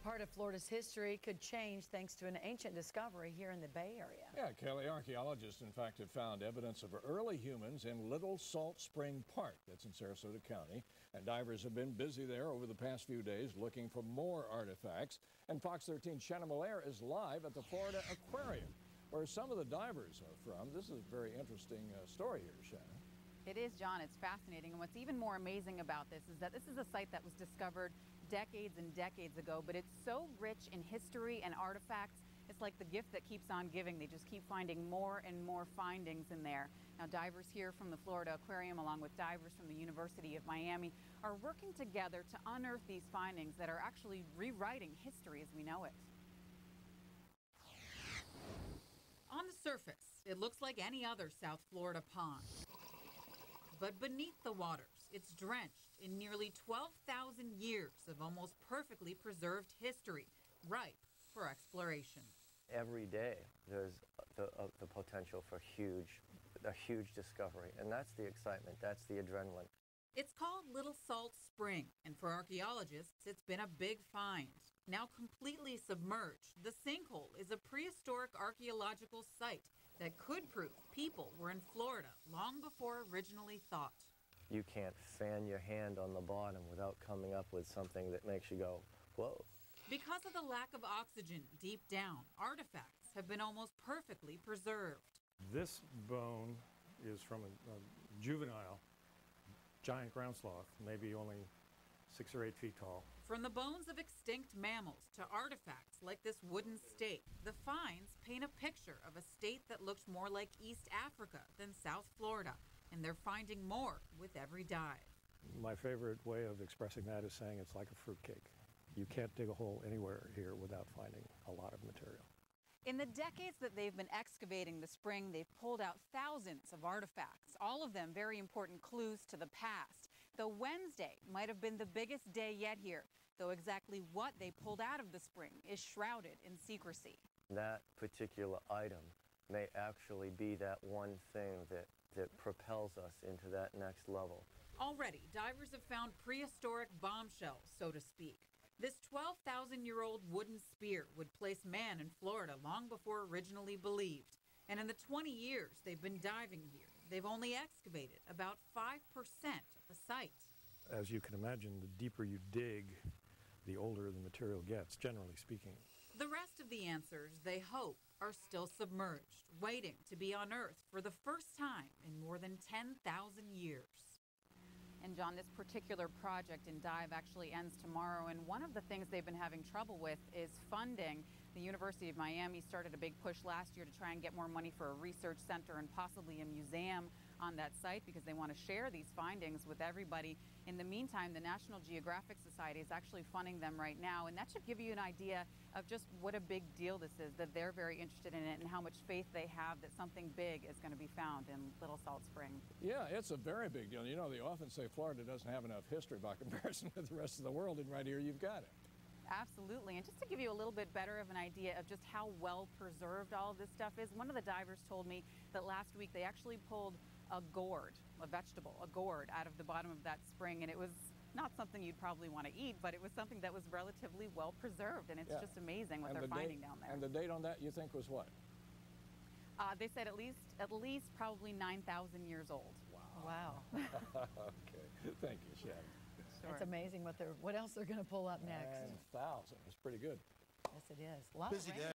Part of Florida's history could change thanks to an ancient discovery here in the Bay Area. Yeah, Kelly, archaeologists, in fact, have found evidence of early humans in Little Salt Spring Park. That's in Sarasota County. And divers have been busy there over the past few days looking for more artifacts. And Fox 13's Shannon Malaire is live at the Florida Aquarium, where some of the divers are from. This is a very interesting story here, Shannon. It is, John. It's fascinating. And what's even more amazing about this is that this is a site that was discovered decades and decades ago, but it's so rich in history and artifacts. It's like the gift that keeps on giving. They just keep finding more and more findings in there. Now, divers here from the Florida Aquarium, along with divers from the University of Miami, are working together to unearth these findings that are actually rewriting history as we know it. On the surface, it looks like any other South Florida pond. But beneath the waters, it's drenched in nearly 12,000 years of almost perfectly preserved history, ripe for exploration. Every day there's the potential for a huge discovery, and that's the excitement, that's the adrenaline. It's called Little Salt Spring, and for archaeologists, it's been a big find. Now completely submerged, the sinkhole is a prehistoric archaeological site that could prove people were in Florida long before originally thought. You can't fan your hand on the bottom without coming up with something that makes you go, whoa. Because of the lack of oxygen deep down, artifacts have been almost perfectly preserved. This bone is from a juvenile giant ground sloth, maybe only 6 or 8 feet tall. From the bones of extinct mammals to artifacts like this wooden stake, the finds paint a picture of a state that looked more like East Africa than South Florida, and they're finding more with every dive. My favorite way of expressing that is saying it's like a fruitcake. You can't dig a hole anywhere here without finding a lot of material. In the decades that they've been excavating the spring, they've pulled out thousands of artifacts, all of them very important clues to the past. Though Wednesday might have been the biggest day yet here, though exactly what they pulled out of the spring is shrouded in secrecy. That particular item may actually be that one thing that propels us into that next level. Already, divers have found prehistoric bombshells, so to speak. This 12,000-year-old wooden spear would place man in Florida long before originally believed. And in the 20 years they've been diving here, they've only excavated about 5% of the site. As you can imagine, the deeper you dig, the older the material gets, generally speaking. The rest of the answers, they hope, are still submerged, waiting to be unearthed for the first time in more than 10,000 years. And John, this particular project in dive actually ends tomorrow, and one of the things they've been having trouble with is funding. The University of Miami started a big push last year to try and get more money for a research center and possibly a museum on that site because they want to share these findings with everybody. In the meantime, the National Geographic Society is actually funding them right now, and that should give you an idea of just what a big deal this is, that they're very interested in it and how much faith they have that something big is going to be found in Little Salt Spring. Yeah, it's a very big deal. You know, they often say Florida doesn't have enough history by comparison with the rest of the world, and right here you've got it. Absolutely. And just to give you a little bit better of an idea of just how well preserved all of this stuff is, one of the divers told me that last week they actually pulled a gourd, a vegetable, a gourd out of the bottom of that spring, and it was not something you'd probably want to eat, but it was something that was relatively well preserved, and it's just amazing what they're finding down there. And the date on that, you think, was what? They said at least probably 9,000 years old. Wow. Okay, thank you, Shannon. Sure. It's amazing what else they're going to pull up next. 9,000, that's pretty good. Yes, it is. A lot of rain.